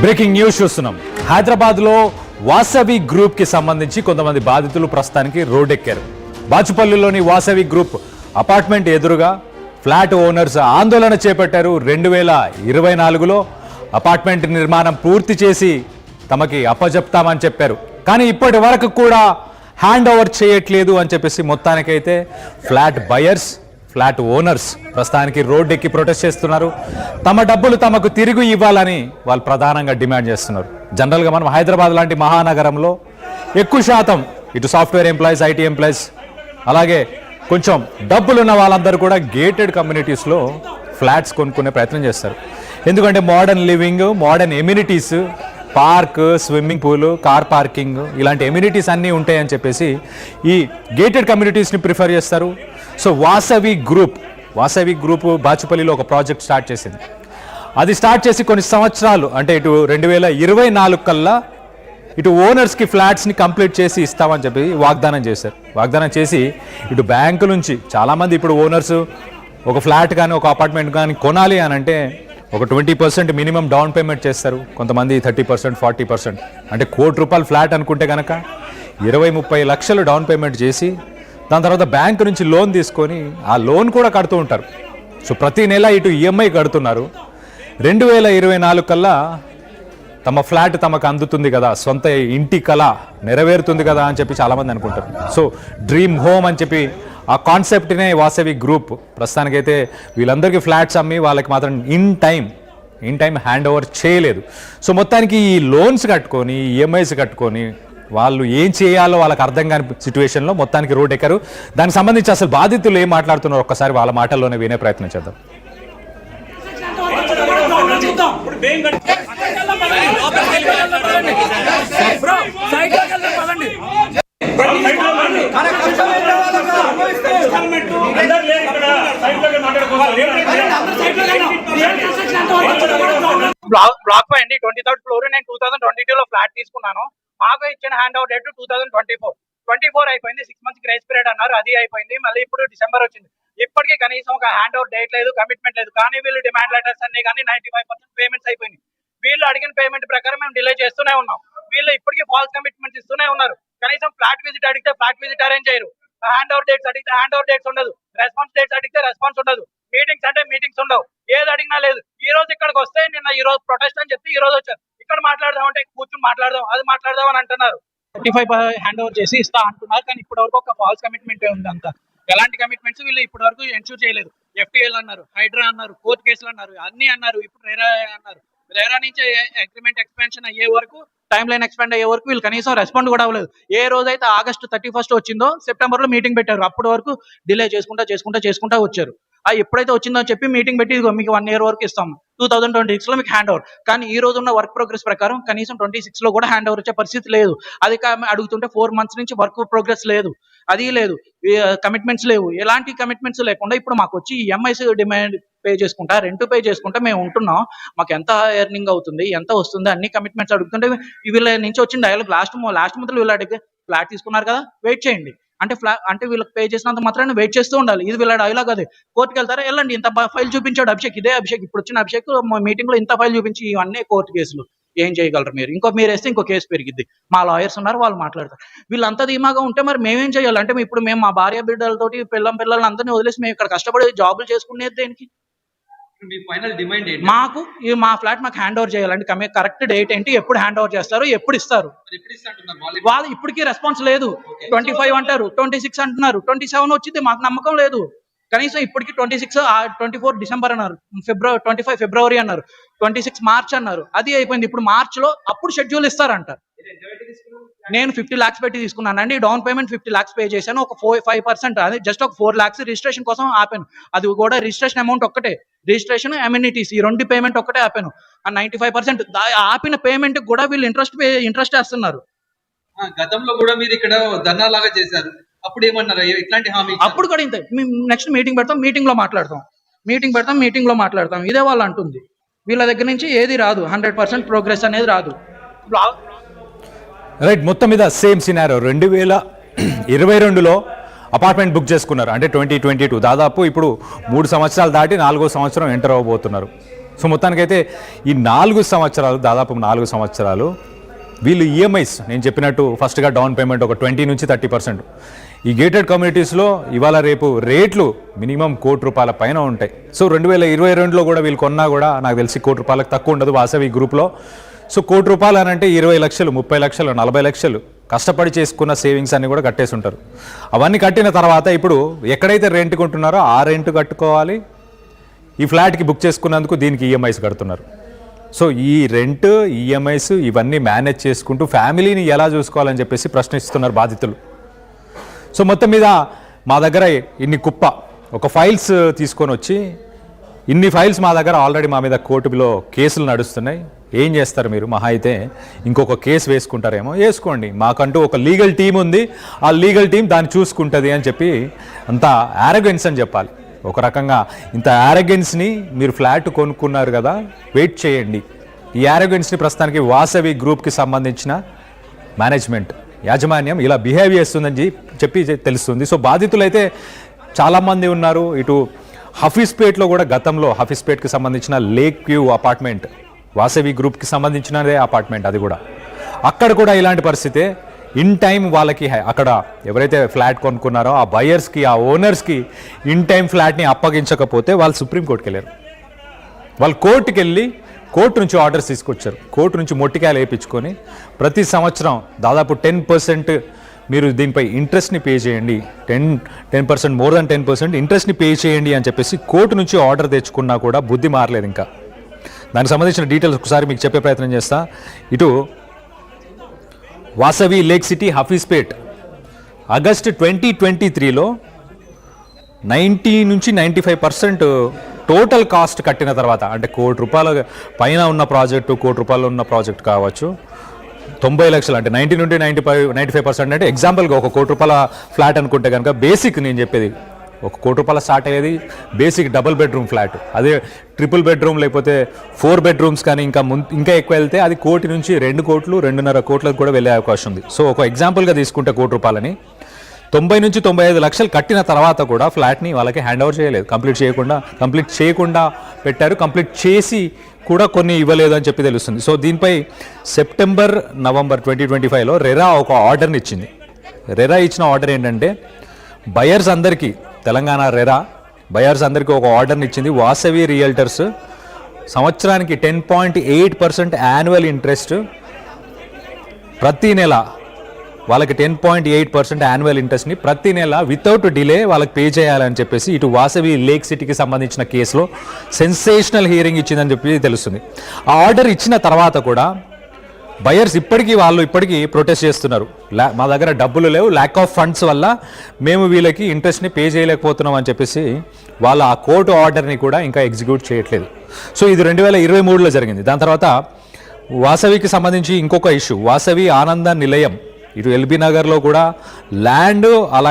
Breaking news చూస్తున్నాం. హైదరాబాద్లో వాసవి గ్రూప్కి సంబంధించి కొంతమంది బాధితులు ప్రస్తుతానికి రోడ్డెక్కారు. బాచుపల్లిలోని వాసవి గ్రూప్ అపార్ట్మెంట్ ఎదురుగా ఫ్లాట్ ఓనర్స్ ఆందోళన చేపట్టారు. 2024లో అపార్ట్మెంట్ నిర్మాణం పూర్తి చేసి తమకి అప్పజెప్తామని చెప్పారు. కానీ ఇప్పటి వరకు కూడా హ్యాండ్ ఓవర్ చేయట్లేదు అని చెప్పేసి మొత్తానికైతే ఫ్లాట్ బయర్స్, ఫ్లాట్ ఓనర్స్ ప్రస్తుతానికి రోడ్డెక్కి ప్రొటెస్ట్ చేస్తున్నారు. తమ డబ్బులు తమకు తిరిగి ఇవ్వాలని వాళ్ళు ప్రధానంగా డిమాండ్ చేస్తున్నారు. జనరల్గా మనం హైదరాబాద్ లాంటి మహానగరంలో ఎక్కువ శాతం ఇటు సాఫ్ట్వేర్ ఎంప్లాయీస్, ఐటీ ఎంప్లాయీస్, అలాగే కొంచెం డబ్బులున్న వాళ్ళందరూ కూడా గేటెడ్ కమ్యూనిటీస్లో ఫ్లాట్స్ కొనుక్కునే ప్రయత్నం చేస్తారు. ఎందుకంటే modern living, modern amenities, park, swimming pool, car parking ఇలాంటి ఎమ్యూనిటీస్ అన్నీ ఉంటాయని చెప్పేసి ఈ గేటెడ్ కమ్యూనిటీస్ని ప్రిఫర్ చేస్తారు. సో వాసవి గ్రూప్ బాచుపల్లిలో ఒక ప్రాజెక్ట్ స్టార్ట్ చేసింది. అది స్టార్ట్ చేసి కొన్ని సంవత్సరాలు అంటే ఇటు 2024 కల్లా ఇటు ఓనర్స్కి ఫ్లాట్స్ని కంప్లీట్ చేసి ఇస్తామని చెప్పి వాగ్దానం చేశారు. వాగ్దానం చేసి ఇటు బ్యాంకు నుంచి చాలామంది ఇప్పుడు ఓనర్స్ ఒక ఫ్లాట్ కానీ ఒక అపార్ట్మెంట్ కానీ కొనాలి అని అంటే ఒక 20% మినిమం డౌన్ పేమెంట్ చేస్తారు. కొంతమంది 30%, 40%, అంటే ₹1,00,00,000 ఫ్లాట్ అనుకుంటే కనుక 20-30 లక్షలు డౌన్ పేమెంట్ చేసి దాని తర్వాత బ్యాంకు నుంచి లోన్ తీసుకొని ఆ లోన్ కూడా కడుతూ ఉంటారు. సో ప్రతి నెల ఇటు ఈఎంఐ కడుతున్నారు. 2024 కల్లా తమ ఫ్లాట్ తమకు అందుతుంది కదా, సొంత ఇంటి కళ నెరవేరుతుంది కదా అని చెప్పి చాలామంది అనుకుంటారు. సో డ్రీమ్ హోమ్ అని చెప్పి ఆ కాన్సెప్ట్నే వాసవి గ్రూప్ ప్రస్తుతానికైతే వీళ్ళందరికీ ఫ్లాట్స్ అమ్మి వాళ్ళకి మాత్రం ఇన్ టైం హ్యాండ్ ఓవర్ చేయలేదు. సో మొత్తానికి ఈ లోన్స్ కట్టుకొని, ఈఎంఐస్ కట్టుకొని వాళ్ళు ఏం చేయాలో వాళ్ళకి అర్థం కాని సిచ్యువేషన్లో మొత్తానికి రోడ్ ఎక్కారు. దానికి సంబంధించి అసలు బాధితులు ఏం మాట్లాడుతున్నారో ఒక్కసారి వాళ్ళ మాటల్లోనే వినే ప్రయత్నం చేద్దాం. బ్లాక్ పై అండి 23rd ఫ్లోర్. నేను 2022లో ఫ్లాట్ తీసుకున్నాను. మాకు ఇచ్చిన హ్యాండ్ అవుట్ డేట్ 2024 అయిపోయింది. 6 months గ్రేస్ పీరియడ్ అన్నారు, అది అయిపోయింది. మళ్ళీ ఇప్పుడు డిసెంబర్ వచ్చింది. ఇప్పటికీ కనీసం ఒక హ్యాండ్ అవుట్ డేట్ లేదు, కమిట్మెంట్ లేదు. కానీ వీళ్ళు డిమాండ్ లెటర్స్ అన్ని కానీ 95% పేమెంట్స్ అయిపోయినాయి. వీళ్ళు అడిగిన పేమెంట్ ప్రకారం మేము డిలే చేస్తూనే ఉన్నాం. వీళ్ళు ఇప్పటికీ ఫాల్స్ కమిట్మెంట్స్ ఇస్తూనే ఉన్నారు. కనీసం ఫ్లాట్ విజిట్ అడిగితే ఫ్లాట్ విజిట్ అరేంజ్ చేయరు. హ్యాండ్ ఓవర్ డేట్స్ అడిగితే హ్యాండ్ ఓవర్ డేట్స్ ఉండదు. రెస్పాన్స్ డేట్స్ అడిగితే రెస్పాన్స్ ఉండదు. మీటింగ్స్ అంటే మీటింగ్స్ ఉండవు. ఏది అడిగినా లేదు. ఈ రోజు ఇక్కడికి వస్తే ఈ రోజు ప్రొటెస్ట్ అని చెప్పి ఈ రోజు వచ్చారు. ఇక్కడ మాట్లాడదాం అంటే కూర్చొని మాట్లాడదాం, అది మాట్లాడదాం అని అంటున్నారు. 35 హ్యాండ్ ఓవర్ చేసి ఇస్తా అంటున్నారు. కానీ ఇప్పటి వరకు ఒక ఫాల్స్ కమిట్మెంట్ ఉంది. అంతా ఎలాంటి కమిట్మెంట్స్ వీళ్ళు ఇప్పటి వరకు ఎన్షూర్ చేయలేదు. FTL అన్నారు, హైడ్రా అన్నారు, కోర్టు కేసులు అన్నారు, అన్ని అన్నారు. ఇప్పుడు రేరా అన్నారు. రేరా నుంచి అగ్రిమెంట్ ఎక్స్పాన్షన్ అయ్యే వరకు, టైం లైన్ ఎక్స్పాండ్ అయ్యే వరకు వీళ్ళు కనీసం రెస్పాండ్ కూడా అవ్వలేదు. ఏ రోజైతే August 31 వచ్చిందో సెప్టెంబర్ లో మీటింగ్ పెట్టారు. అప్పటి వరకు డిలే చేసుకుంటా వచ్చారు. ఎప్పుడైతే వచ్చిందో చెప్పి మీటింగ్ పెట్టి మీకు 1 year వరకు ఇస్తాము, 2026 లో మీకు హ్యాండ్ ఓవర్. కానీ ఈ రోజు ఉన్న వర్క్ ప్రోగ్రెస్ ప్రకారం కనీసం 26 లో కూడా హ్యాండ్ ఓవర్ వచ్చే పరిస్థితి లేదు. అది అడుగుతుంటే 4 months నుంచి వర్క్ ప్రోగ్రెస్ లేదు, అది లేదు, కమిట్మెంట్స్ లేవు. ఎలాంటి కమిట్మెంట్స్ లేకుండా ఇప్పుడు మాకు వచ్చి EMIs డిమాండ్ పే చేసుకుంటా, రెంట్ పే చేసుకుంటా మేము ఉంటున్నాం. మాకు ఎంత ఎర్నింగ్ అవుతుంది, ఎంత వస్తుంది, అన్ని కమిట్మెంట్స్ అడుగుతుంటే వీళ్ళ నుంచి వచ్చిన డైలాగ్ లాస్ట్ మంత్ వీళ్ళు అడిగితే ఫ్లాట్ తీసుకున్నారు కదా, వెయిట్ చేయండి అంటే వీళ్ళకి పే చేసినంత మాత్రాన్ని వెయిట్ చేస్తూ ఉండాలి. ఇది వీళ్ళ డైలాగ్. అది కోర్టుకి వెళ్తారా, వెళ్ళండి. ఇంత ఫైల్ చూపించాడు అభిషేక్, ఇదే అభిషేక్, ఇప్పుడు వచ్చిన అభిషేక్ మీటింగ్ లో ఇంత ఫైల్ చూపించి ఇవన్నీ కోర్టు కేసులు. ఏం చేయగలరు మీరు? మీరు వేస్తే ఇంకో కేసు పెరిగిద్ది. మా లాయర్స్ ఉన్నారు, వాళ్ళు మాట్లాడతారు. వీళ్ళంతా ధీమాగా ఉంటే మరి మేమేం చేయాలి? అంటే ఇప్పుడు మేము మా భార్య బిడ్డలతోటి పిల్లల్ని అందరినీ వదిలేసి మేము ఇక్కడ కష్టపడి జాబులు చేసుకునేది దేనికి? మాకు మా ఫ్లాట్ మాకు హ్యాండ్ ఓవర్ చేయాలండి. కరెక్ట్ డేట్ ఏంటి, ఎప్పుడు హ్యాండ్ ఓవర్ చేస్తారు, ఎప్పుడు ఇస్తారు? వాళ్ళు ఇప్పటికీ రెస్పాన్స్ లేదు. 25 అంటారు, 26 అంటున్నారు, 27 వచ్చింది. మాకు నమ్మకం లేదు. కనీసం ఇప్పటికి 24 డిసెంబర్ అన్నారు, 25 ఫిబ్రవరి అన్నారు, 26 మార్చ్ అన్నారు, అది అయిపోయింది. ఇప్పుడు మార్చ్ లో అప్పుడు షెడ్యూల్ ఇస్తారంట. నేను 50 lakhs పెట్టి తీసుకున్నానండి. డౌన్ పేమెంట్ 50 lakhs పే చేశాను. ఒక 5%, అది జస్ట్ ఒక 4 lakhs రిజిస్ట్రేషన్ కోసం ఆపాను. అది కూడా రిజిస్ట్రేషన్ అమౌంట్ ఒక్కటే, రిజిస్ట్రేషన్, అమ్యూనిటీస్, ఈ 2 పేమెంట్ ఒక్కటే ఆపాను. ఆ 95% ఆపిన పేమెంట్ కూడా వీళ్ళు ఇంట్రెస్ట్ వేస్తున్నారు. గతంలో కూడా మీరు ఇక్కడ ధర్నా లాగా చేశారు. అప్పుడు ఏమన్నారు? ఇట్లాంటి హామీ అప్పుడు కూడా ఇంతే. నెక్స్ట్ మీటింగ్ పెడతాం, మీటింగ్ లో మాట్లాడతాం, ఇదే వాళ్ళు అంటుంది. వీళ్ళ దగ్గర నుంచి ఏది రాదు, 100% ప్రోగ్రెస్ అనేది రాదు. రైట్. మొత్తం మీద సేమ్ సినారో 2022లో అపార్ట్మెంట్ బుక్ చేసుకున్నారు. అంటే 2022 దాదాపు ఇప్పుడు 3 సంవత్సరాలు దాటి 4వ సంవత్సరం ఎంటర్ అవ్వబోతున్నారు. సో మొత్తానికైతే ఈ 4 సంవత్సరాలు, దాదాపు 4 సంవత్సరాలు వీళ్ళు ఈఎంఐస్ నేను చెప్పినట్టు ఫస్ట్గా డౌన్ పేమెంట్ ఒక 20 నుంచి 30%. ఈ గేటెడ్ కమ్యూనిటీస్లో ఇవాళ రేపు రేట్లు మినిమం ₹1,00,00,000 పైన ఉంటాయి. సో 2022లో కూడా వీళ్ళు కొన్నా కూడా నాకు తెలిసి ₹1,00,00,000 తక్కువ ఉండదు వాసవి గ్రూప్లో. సో ₹1,00,00,000 అని అంటే 20 లక్షలు, 30 లక్షలు, 40 లక్షలు కష్టపడి చేసుకున్న సేవింగ్స్ అన్ని కూడా కట్టేసి ఉంటారు. అవన్నీ కట్టిన తర్వాత ఇప్పుడు ఎక్కడైతే రెంట్ కొంటున్నారో ఆ రెంట్ కట్టుకోవాలి, ఈ ఫ్లాట్కి బుక్ చేసుకున్నందుకు దీనికి ఈఎంఐస్ కడుతున్నారు. సో ఈ రెంట్, ఈఎంఐస్ ఇవన్నీ మేనేజ్ చేసుకుంటూ ఫ్యామిలీని ఎలా చూసుకోవాలని చెప్పేసి ప్రశ్నిస్తున్నారు బాధితులు. సో మొత్తం మీద మా దగ్గర ఇన్ని ఒక ఫైల్స్ తీసుకొని వచ్చి, ఇన్ని ఫైల్స్ మా దగ్గర ఆల్రెడీ మా మీద కోర్టులో కేసులు నడుస్తున్నాయి. ఏం చేస్తారు మీరు? మహా అయితే ఇంకొక కేసు వేసుకుంటారేమో, వేసుకోండి, మాకంటూ ఒక లీగల్ టీం ఉంది, ఆ లీగల్ టీం దాన్ని చూసుకుంటుంది అని చెప్పి అంత యారగెన్స్ అని చెప్పాలి. ఒక రకంగా ఇంత యారగెన్స్ని మీరు ఫ్లాట్ కొనుక్కున్నారు కదా, వెయిట్ చేయండి. ఈ యారగెన్స్ని ప్రస్తుతానికి వాసవి గ్రూప్కి సంబంధించిన మేనేజ్మెంట్, యాజమాన్యం ఇలా బిహేవ్ చేస్తుందని చెప్పి తెలుస్తుంది. సో బాధితులైతే చాలామంది ఉన్నారు. ఇటు హఫీస్పేట్లో కూడా గతంలో హఫీస్పేట్కి సంబంధించిన లేక్ వ్యూ అపార్ట్మెంట్, వాసవి గ్రూప్కి సంబంధించినదే అపార్ట్మెంట్, అది కూడా అక్కడ కూడా ఇలాంటి పరిస్థితే. ఇన్ టైం వాళ్ళకి అక్కడ ఎవరైతే ఫ్లాట్ కొనుక్కున్నారో ఆ బయర్స్కి, ఆ ఓనర్స్కి ఇన్ టైం ఫ్లాట్ని అప్పగించకపోతే వాళ్ళు సుప్రీంకోర్టుకి వెళ్ళారు. వాళ్ళు కోర్టుకి వెళ్ళి కోర్టు నుంచి ఆర్డర్స్ తీసుకొచ్చారు. కోర్టు నుంచి మొట్టికాయలు వేయించుకొని ప్రతి సంవత్సరం దాదాపు 10% మీరు దీనిపై ఇంట్రెస్ట్ని పే చేయండి, 10% మోర్ దాన్ 10% ఇంట్రెస్ట్ని పే చేయండి అని చెప్పేసి కోర్టు నుంచి ఆర్డర్ తెచ్చుకున్నా కూడా బుద్ధి మారలేదు. ఇంకా దానికి సంబంధించిన డీటెయిల్స్ ఒకసారి మీకు చెప్పే ప్రయత్నం చేస్తా. ఇటు Vasavi lake city Hafeezpet August 2023లో 90 నుంచి 95% టోటల్ కాస్ట్ కట్టిన తర్వాత, అంటే ₹1,00,00,000 పైన ఉన్న ప్రాజెక్టు, ₹1,00,00,000 ఉన్న ప్రాజెక్ట్ కావచ్చు, 90 లక్షలు అంటే 90 నుండి 95% అంటే ఎగ్జాంపుల్గా ఒక ₹1,00,00,000 ఫ్లాట్ అనుకుంటే కనుక బేసిక్ నేను చెప్పేది ఒక ₹1,00,00,000 స్టార్ట్ అయ్యేది బేసిక్ డబుల్ బెడ్రూమ్ ఫ్లాట్. అదే ట్రిపుల్ బెడ్రూమ్ లేకపోతే 4 బెడ్రూమ్స్ కానీ ఇంకా ఎక్కువ వెళ్తే అది 1 కోటి నుంచి 2 కోట్లు, 2.5 కోట్లకు కూడా వెళ్ళే అవకాశం ఉంది. సో ఒక ఎగ్జాంపుల్గా తీసుకుంటే ₹1,00,00,000 90 నుంచి 95 లక్షలు కట్టిన తర్వాత కూడా ఫ్లాట్ని వాళ్ళకి హ్యాండ్ ఓవర్ చేయలేదు, కంప్లీట్ చేయకుండా పెట్టారు. కంప్లీట్ చేసి కూడా కొన్ని ఇవ్వలేదు అని చెప్పి తెలుస్తుంది. సో దీనిపై సెప్టెంబర్, నవంబర్ 2025లో రెరా ఒక ఆర్డర్ని ఇచ్చింది. రెరా ఇచ్చిన ఆర్డర్ ఏంటంటే బయర్స్ అందరికీ, తెలంగాణ రెరా బయర్స్ అందరికీ ఒక ఆర్డర్ని ఇచ్చింది. వాసవి రియల్టర్స్ సంవత్సరానికి 10.8% యాన్యువల్ ఇంట్రెస్ట్ ప్రతి నెల, వాళ్ళకి 10.8% యాన్యువల్ ఇంట్రెస్ట్ని ప్రతి నెల వితౌట్ డిలే వాళ్ళకి పే చేయాలని చెప్పేసి ఇటు వాసవి లేక్ సిటీకి సంబంధించిన కేసులో సెన్సేషనల్ హియరింగ్ ఇచ్చిందని చెప్పి తెలుస్తుంది. ఆ ఆర్డర్ ఇచ్చిన తర్వాత కూడా బయర్స్ ఇప్పటికీ ప్రొటెస్ట్ చేస్తున్నారు. మా దగ్గర డబ్బులు లేవు, ల్యాక్ ఆఫ్ ఫండ్స్ వల్ల మేము వీళ్ళకి ఇంట్రెస్ట్ని పే చేయలేకపోతున్నాం అని చెప్పేసి వాళ్ళ ఆ కోర్టు ఆర్డర్ని కూడా ఇంకా ఎగ్జిక్యూట్ చేయట్లేదు. సో ఇది 2023లో జరిగింది. దాని తర్వాత వాసవికి సంబంధించి ఇంకొక ఇష్యూ, వాసవి ఆనంద నిలయం ఇటు ఎల్బీ నగర్లో కూడా ల్యాండ్ అలాగే